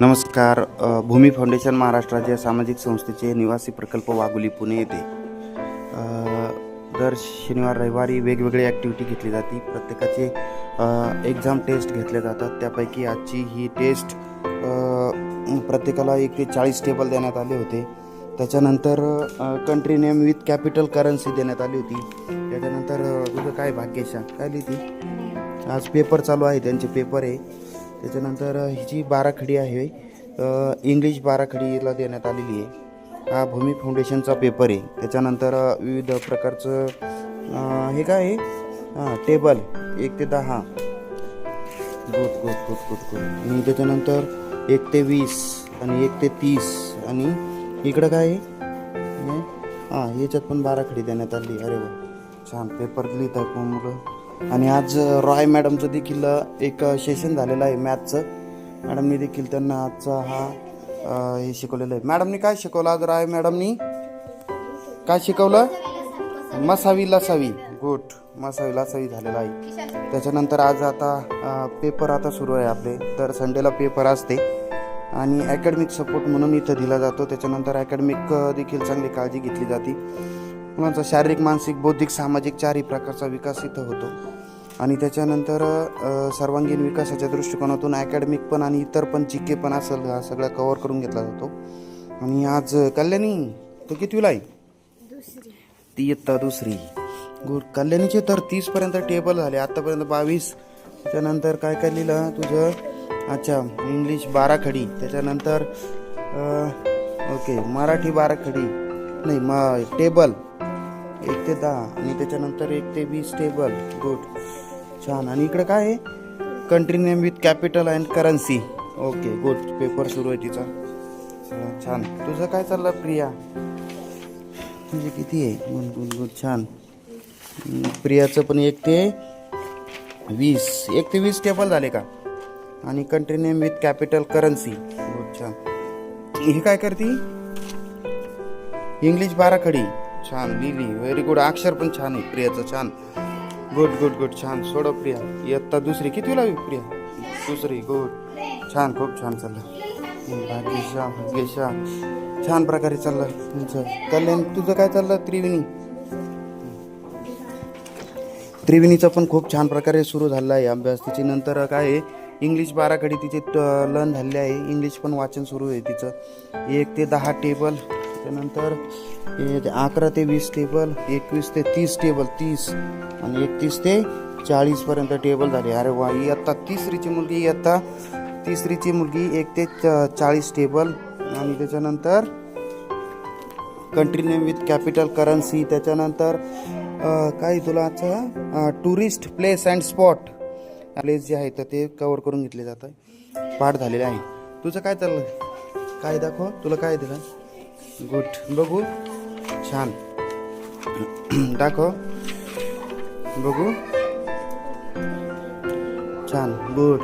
नमस्कार. भूमी फाउंडेशन महाराष्ट्र राज्य सामाजिक संस्थेचे निवासी प्रकल्प वाघोली पुणे येथे दर शनिवार रविवारी वेगवेगळी ॲक्टिव्हिटी घेतली जाते. प्रत्येकाचे एक्झाम टेस्ट घेतले जातात. त्यापैकी आजची ही टेस्ट प्रत्येकाला 1 ते 40 टेबल देण्यात आले होते. त्याच्यानंतर country name with capital currency देण्यात आली होती. त्याच्यानंतर तुझं काय भाग्यशा काय लिहिती? आज पेपर चालू आहे, त्यांचे पेपर आहे. त्याच्यानंतर ही जी बाराखडी आहे इंग्लिश बाराखडीला देण्यात आलेली आहे. हा भूमी फाउंडेशनचा पेपर आहे. त्याच्यानंतर विविध प्रकारचं हे काय आहे टेबल 1 ते 10 गुड. आणि त्याच्यानंतर 1 ते 20 आणि 1 ते 30 आणि इकडं काय आहे याच्यात पण बाराखडी देण्यात आली. अरे वा, छान पेपर लिहितात मुलं. आणि आज रॉय मॅडमचं देखील एक सेशन झालेलं आहे मॅथचं. मॅडमनी देखील त्यांना आजचा हा हे शिकवलेलं आहे. मॅडमनी काय शिकवलं आज? रॉय मॅडमनी काय शिकवलं? मसावी लसावी. गुड, मसावी लसावी झालेला आहे. त्याच्यानंतर आज आता पेपर आता सुरू आहे आपले. तर संडेला पेपर असते आणि अकॅडमिक सपोर्ट म्हणून इथं दिला जातो. त्याच्यानंतर अकॅडमिक देखील चांगली काळजी घेतली जाते. मुलांचा शारीरिक, मानसिक, बौद्धिक, सामाजिक चारही प्रकारचा विकास इथं होतो. आणि त्याच्यानंतर सर्वांगीण विकासाच्या दृष्टिकोनातून अकॅडमिक पण आणि इतर पण जीके पण असेल हा सगळा कव्हर करून घेतला जातो. आणि आज कल्याणी तो कितवीला आहे? ती इयत्ता दुसरी. गुड. कल्याणीचे तर 30 पर्यंत टेबल झाले आतापर्यंत 22. त्याच्यानंतर काय काय लिहिलं तुझं? अच्छा, इंग्लिश बाराखडी. त्याच्यानंतर ओके मराठी बाराखडी नाही टेबल 1 ते 10 आणि त्याच्यानंतर 1 ते 20 टेबल. गुड, छान. आणि इकडे काय आहे? Country name with capital and currency. Okay good. Paper सुरू आहे तिचा. छान. तुझं काय चाललं प्रिया? तुझे किती आहे? गुड छान. प्रियाचं पण 1 ते 20 टेबल झाले का? आणि country name with capital currency. Good, छान. हे काय करते? इंग्लिश बाराखडी. छान लिहिली. Very good. अक्षर पण छान आहे प्रियाचं. छान. गुड छान. सोड प्रिया. इयत्ता दुसरी. किती लावी प्रिया? दुसरी. गुड, छान. खूप छान चाललं. भाग्यशा छान प्रकारे चाललं तुमचं. कल्याण तुझं काय चाललं? त्रिवेणीचं पण खूप छान प्रकारे सुरू झालेला आहे अभ्यास. तिची नंतर काय आहे इंग्लिश बाराखडी तिचे लर्न झालेली आहे. इंग्लिश पण वाचन सुरू आहे तिचं. 1 ते 10 टेबल. त्यानंतर 11 ते 20 टेबल. 21 ते 30 टेबल 30 आणि 31 ते 40 पर्यंत टेबल झाले. अरे वा. इयत्ता तिसरीची मुलगी 1 ते 40 टेबल. आणि त्याच्यानंतर country name with capital currency. त्याच्यानंतर काय तुला आजचा tourist place and spot place जे आहे तर ते कव्हर करून घेतले जातं. पाठ झालेले आहे. तुझं काय चाललं? काय दाखव. तुला काय दिलं? गुड. बघू. छान. दाखव बघू. छान. गुड.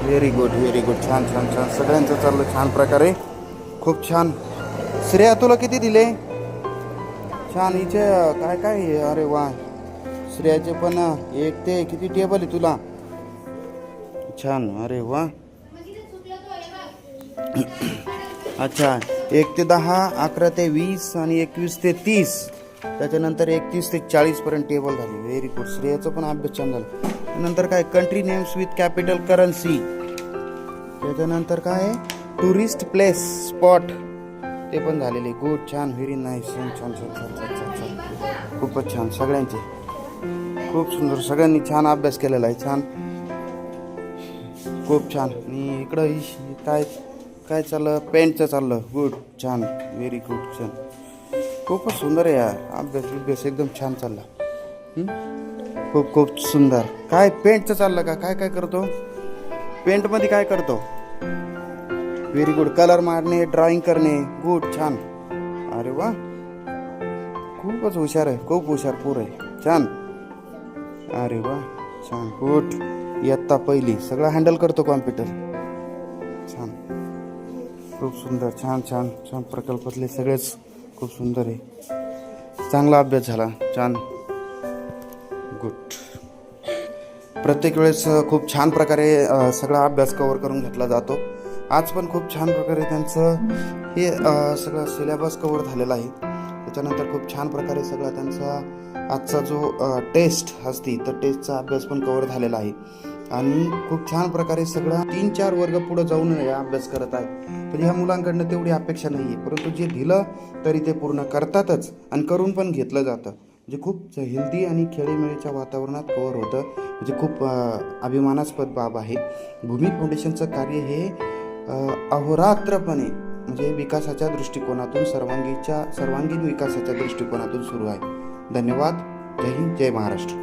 Very good. छान. सगळ्यांचं चाललं छान प्रकारे. खूप छान. श्रेया तुला किती दिले? छान. हिचे काय अरे वा. श्रेयाचे पण 1 ते किती टेबल आहे तुला? छान. अरे वा. अच्छा, 1 ते 10, 11 ते 20 आणि 21 ते 30. त्याच्यानंतर 31 ते 40 पर्यंत टेबल झाले. Very good. श्रेयाचं पण अभ्यास छान झाला. त्यानंतर काय country names with capital currency. त्याच्यानंतर काय टुरिस्ट प्लेस स्पॉट ते पण झालेले. गुड, छान. Very nice. छान. खूपच छान. सगळ्यांचे खूप सुंदर. सगळ्यांनी छान अभ्यास केलेला आहे. छान. खूप छान. आणि इकडं काय चाललं? पेंटचं चाललं. गुड, छान. Very good. छान. खूपच सुंदर आहे यार. अभ्यास एकदम छान चालला. खूप सुंदर. काय पेंटचं चाललं का? काय करतो पेंटमध्ये? काय करतो? Very good. कलर मारणे, ड्रॉइंग करणे. गुड, छान. अरे वा, खूपच हुशार आहे. खूप हुशार पोर आहे. छान. अरे वा, छान. गुड. इयत्ता पहिली. सगळं हँडल करतो कॉम्प्युटर. छान. खूप सुंदर. छान प्रकल्पातले सगळेच खूप सुंदर आहे. चांगला अभ्यास झाला. छान. गुड. प्रत्येक वेळेस खूप छान प्रकारे सगळा अभ्यास कव्हर करून घेतला जातो. आज पण खूप छान प्रकारे त्यांचं हे सगळं सिलेबस कव्हर झालेला आहे. त्याच्यानंतर खूप छान प्रकारे सगळा त्यांचा आजचा जो टेस्ट असती तर टेस्टचा अभ्यास पण कव्हर झालेला आहे आणि खूप छान प्रकारे सगळा 3-4 वर्ग पुढे जाऊन या अभ्यास करत आहे. पण ह्या मुलांकडनं तेवढी अपेक्षा नाही आहे, परंतु जे दिलं तरी ते पूर्ण करतातच आणि करून पण घेतलं जातं. म्हणजे खूप हेल्दी आणि खेळीमेळीच्या वातावरणात कव्हर होतं. म्हणजे खूप अभिमानास्पद बाब आहे. भूमी फाउंडेशनचं कार्य हे अहोरात्रपणे म्हणजे विकासाच्या दृष्टिकोनातून सर्वांगीण विकासाच्या दृष्टिकोनातून सुरू आहे. धन्यवाद. जय हिंद, जय महाराष्ट्र.